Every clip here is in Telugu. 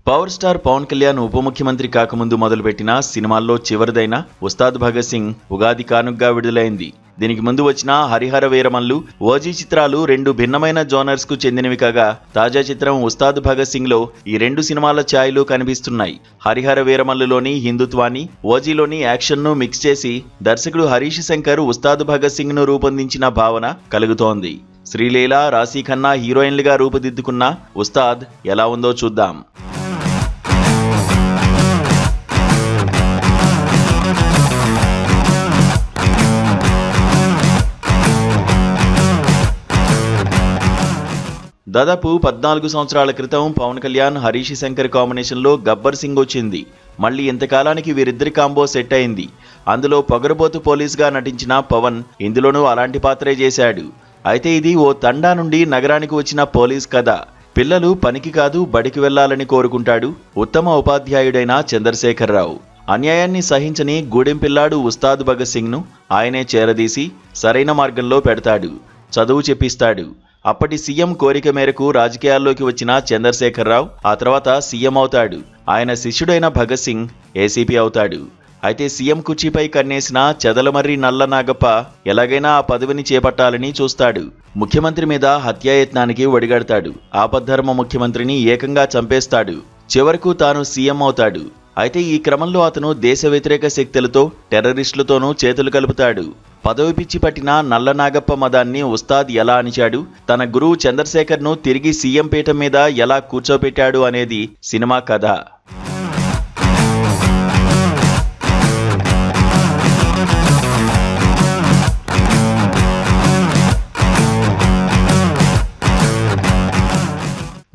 పవర్ స్టార్ పవన్ కళ్యాణ్ ఉప ముఖ్యమంత్రి కాకముందు మొదలుపెట్టిన సినిమాల్లో చివరిదైన ఉస్తాద్ భగత్ సింగ్ ఉగాది కానుకగా విడుదలైంది. దీనికి ముందు వచ్చిన హరిహర వీరమల్లు, ఓజీ చిత్రాలు రెండు భిన్నమైన జోనర్స్ కు చెందినవి కాగా, తాజా చిత్రం ఉస్తాద్ భగత్ సింగ్ లో ఈ రెండు సినిమాల ఛాయలు కనిపిస్తున్నాయి. హరిహర వీరమల్లులోని హిందుత్వాన్ని, ఓజీలోని యాక్షన్ ను మిక్స్ చేసి దర్శకుడు హరీష్ శంకర్ ఉస్తాద్ భగత్ సింగ్ ను రూపొందించిన భావన కలుగుతోంది. శ్రీలీల, రాశీ ఖన్నా హీరోయిన్లుగా రూపుదిద్దుకున్న ఉస్తాద్ ఎలా ఉందో చూద్దాం. దాదాపు 14 సంవత్సరాల క్రితం పవన్ కళ్యాణ్, హరీష్ శంకర్ కాంబినేషన్లో గబ్బర్ సింగ్ వచ్చింది. మళ్ళీ ఇంతకాలానికి వీరిద్దరి కాంబో సెట్ అయింది. అందులో పొగరబోతు పోలీస్గా నటించిన పవన్ ఇందులోనూ అలాంటి పాత్రే చేశాడు. అయితే ఇది ఓ తండా నుండి నగరానికి వచ్చిన పోలీస్ కథ. పిల్లలు పనికి కాదు బడికి వెళ్లాలని కోరుకుంటాడు ఉత్తమ ఉపాధ్యాయుడైన చంద్రశేఖరరావు. అన్యాయాన్ని సహించని గూడెం పిల్లాడు ఉస్తాద్ భగత్ సింగ్ను ఆయనే చేరదీసి సరైన మార్గంలో పెడతాడు, చదువు చెప్పిస్తాడు. అప్పటి సీఎం కోరిక మేరకు రాజకీయాల్లోకి వచ్చిన చంద్రశేఖరరావు ఆ తర్వాత సీఎం అవుతాడు. ఆయన శిష్యుడైన భగత్ సింగ్ ఏసీపీ అవుతాడు. అయితే సీఎం కుర్చీపై కన్నేసిన చెదలమర్రి నల్ల నాగప్ప ఎలాగైనా ఆ పదవిని చేపట్టాలని చూస్తాడు. ముఖ్యమంత్రి మీద హత్యాయత్నానికి ఒడిగడతాడు. ఆపద్ధర్మ ముఖ్యమంత్రిని ఏకంగా చంపేస్తాడు. చివరకు తాను సీఎం అవుతాడు. అయితే ఈ క్రమంలో అతను దేశ వ్యతిరేక శక్తులతో, టెర్రరిస్టులతోనూ చేతులు కలుపుతాడు. పదవి పిచ్చి పట్టిన నల్ల నాగప్ప మదాన్ని ఉస్తాద్ ఎలా అణిచాడు, తన గురువు చంద్రశేఖర్ను తిరిగి సీఎం పీఠం మీద ఎలా కూర్చోబెట్టాడు అనేది సినిమా కథ.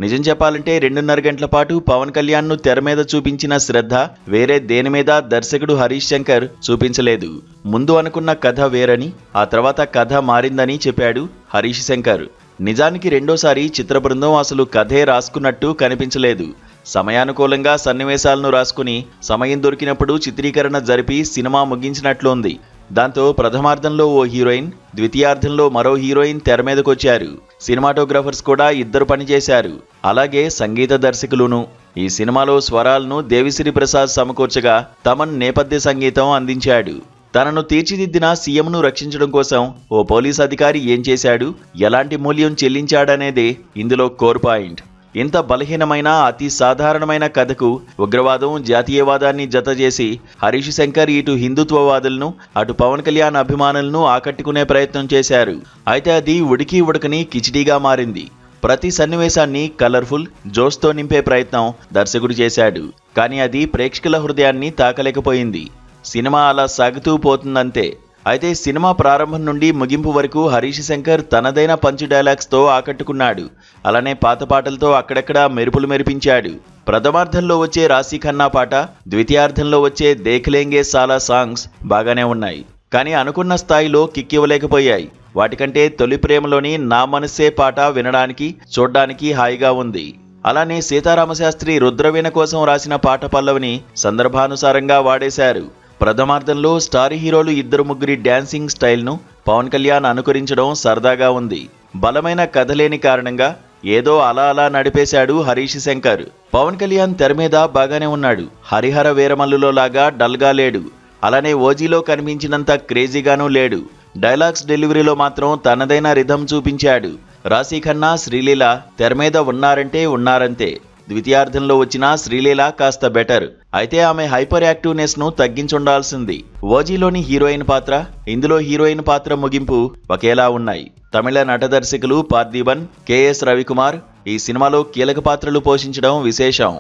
నిజం చెప్పాలంటే 2.5 గంటల పాటు పవన్ కళ్యాణ్ను తెర మీద చూపించిన శ్రద్ధ వేరే దేని మీద దర్శకుడు హరీష్ శంకర్ చూపించలేదు. ముందు అనుకున్న కథ వేరని, ఆ తర్వాత కథ మారిందని చెప్పాడు హరీష్ శంకర్. నిజానికి రెండోసారి చిత్ర బృందం అసలు కథే రాసుకున్నట్టు కనిపించలేదు. సమయానుకూలంగా సన్నివేశాలను రాసుకుని సమయం దొరికినప్పుడు చిత్రీకరణ జరిపి సినిమా ముగించినట్లుంది. దాంతో ప్రథమార్థంలో ఓ హీరోయిన్, ద్వితీయార్థంలో మరో హీరోయిన్ తెర మీదకొచ్చారు. సినిమాటోగ్రాఫర్స్ కూడా ఇద్దరు పనిచేశారు. అలాగే సంగీత దర్శకులును. ఈ సినిమాలో స్వరాలను దేవిశ్రీ ప్రసాద్ సమకూర్చగా తమన్ నేపథ్య సంగీతం అందించాడు. తనను తీర్చిదిద్దిన సీఎంను రక్షించడం కోసం ఓ పోలీస్ అధికారి ఏం చేశాడు, ఎలాంటి మూల్యం చెల్లించాడనేదే ఇందులో కోర్ పాయింట్. ఇంత బలహీనమైన, అతి సాధారణమైన కథకు ఉగ్రవాదం, జాతీయవాదాన్ని జతచేసి హరీష్ శంకర్ ఇటు హిందుత్వవాదులను, అటు పవన్ కళ్యాణ్ అభిమానులను ఆకట్టుకునే ప్రయత్నం చేశారు. అయితే అది ఉడికి ఉడకని కిచిడీగా మారింది. ప్రతి సన్నివేశాన్ని కలర్ఫుల్, జోష్తో నింపే ప్రయత్నం దర్శకుడు చేశాడు. కానీ అది ప్రేక్షకుల హృదయాన్ని తాకలేకపోయింది. సినిమా అలా సాగుతూ పోతుందంతే. అయితే సినిమా ప్రారంభం నుండి ముగింపు వరకు హరీష్ శంకర్ తనదైన పంచ్ డైలాగ్స్తో ఆకట్టుకున్నాడు. అలానే పాత పాటలతో అక్కడక్కడా మెరుపులు మెరిపించాడు. ప్రథమార్థంలో వచ్చే రాశీ ఖన్నా పాట, ద్వితీయార్థంలో వచ్చే దేఖ్లేంగే సాలా సాంగ్స్ బాగానే ఉన్నాయి. కానీ అనుకున్న స్థాయిలో కిక్ ఇవ్వలేకపోయాయి. వాటికంటే తొలి ప్రేమలోని నా మనసే పాట వినడానికి, చూడ్డానికి హాయిగా ఉంది. అలానే సీతారామశాస్త్రి రుద్రవీణ కోసం రాసిన పాట పల్లవిని సందర్భానుసారంగా వాడేశారు. ప్రథమార్థంలో స్టార్ హీరోలు ఇద్దరు ముగ్గురి డ్యాన్సింగ్ స్టైల్ను పవన్ కళ్యాణ్ అనుకరించడం సరదాగా ఉంది. బలమైన కథ లేని కారణంగా ఏదో అలా అలా నడిపేశాడు హరీష్ శంకర్. పవన్ కళ్యాణ్ తెర మీద బాగానే ఉన్నాడు. హరిహర వీరమల్లులో లాగా డల్గా లేడు. అలానే ఓజీలో కనిపించినంత క్రేజీగానూ లేడు. డైలాగ్స్ డెలివరీలో మాత్రం తనదైన రిథం చూపించాడు. రాశీ ఖన్నా, శ్రీలీల తెర మీద ఉన్నారంటే ఉన్నారంతే. ద్వితీయార్థంలో వచ్చిన శ్రీలీల కాస్త బెటర్. అయితే ఆమె హైపర్ యాక్టివ్నెస్ ను తగ్గించుండాల్సింది. ఓజీలోని హీరోయిన్ పాత్ర, ఇందులో హీరోయిన్ పాత్ర ముగింపు ఒకేలా ఉన్నాయి. తమిళ నట దర్శకులు పార్థిబన్, కెఎస్ రవికుమార్ ఈ సినిమాలో కీలక పాత్రలు పోషించడం విశేషం.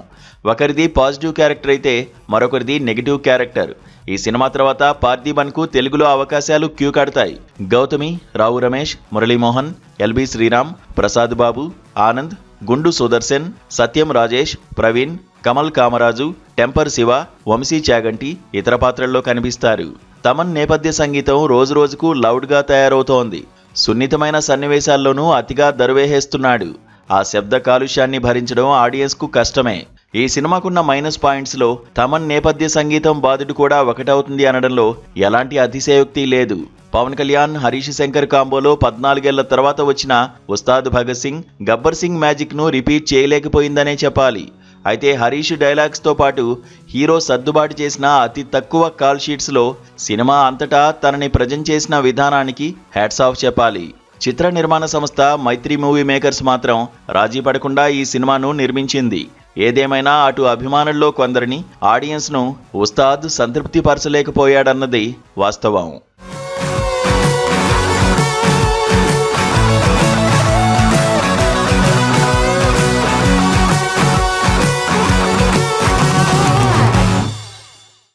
ఒకరిది పాజిటివ్ క్యారెక్టర్ అయితే మరొకరిది నెగిటివ్ క్యారెక్టర్. ఈ సినిమా తర్వాత పార్థిబన్కు తెలుగులో అవకాశాలు క్యూ కడతాయి. గౌతమి, రావు రమేష్, మురళీమోహన్, ఎల్బి శ్రీరామ్, ప్రసాద్ బాబు, ఆనంద్, గుండు సుదర్శన్, సత్యం రాజేష్, ప్రవీణ్, కమల్ కామరాజు, టెంపర్ శివ, వంశీ చాగంటి ఇతర పాత్రల్లో కనిపిస్తారు. తమన్ నేపథ్య సంగీతం రోజురోజుకు లౌడ్గా తయారవుతోంది. సున్నితమైన సన్నివేశాల్లోనూ అతిగా దరువేహేస్తున్నాడు. ఆ శబ్ద కాలుష్యాన్ని భరించడం ఆడియన్స్కు కష్టమే. ఈ సినిమాకున్న మైనస్ పాయింట్స్లో తమన్ నేపథ్య సంగీతం బాధుడు కూడా ఒకటవుతుంది అనడంలో ఎలాంటి అతిశయోక్తి లేదు. పవన్ కళ్యాణ్, హరీష్ శంకర్ కాంబోలో 14 ఏళ్ల తర్వాత వచ్చిన ఉస్తాద్ భగత్ సింగ్, గబ్బర్ సింగ్ మ్యాజిక్ను రిపీట్ చేయలేకపోయిందనే చెప్పాలి. అయితే హరీష్ డైలాగ్స్తో పాటు హీరో సర్దుబాటు చేసిన అతి తక్కువ కాల్ షీట్స్లో సినిమా అంతటా తనని ప్రజెంట్ చేసిన విధానానికి హ్యాట్స్ ఆఫ్ చెప్పాలి. చిత్ర నిర్మాణ సంస్థ మైత్రి మూవీ మేకర్స్ మాత్రం రాజీ పడకుండా ఈ సినిమాను నిర్మించింది. ఏదేమైనా అటు అభిమానుల్లో కొందరిని, ఆడియన్స్ను ఉస్తాద్ సంతృప్తి పరచలేకపోయాడన్నది వాస్తవం.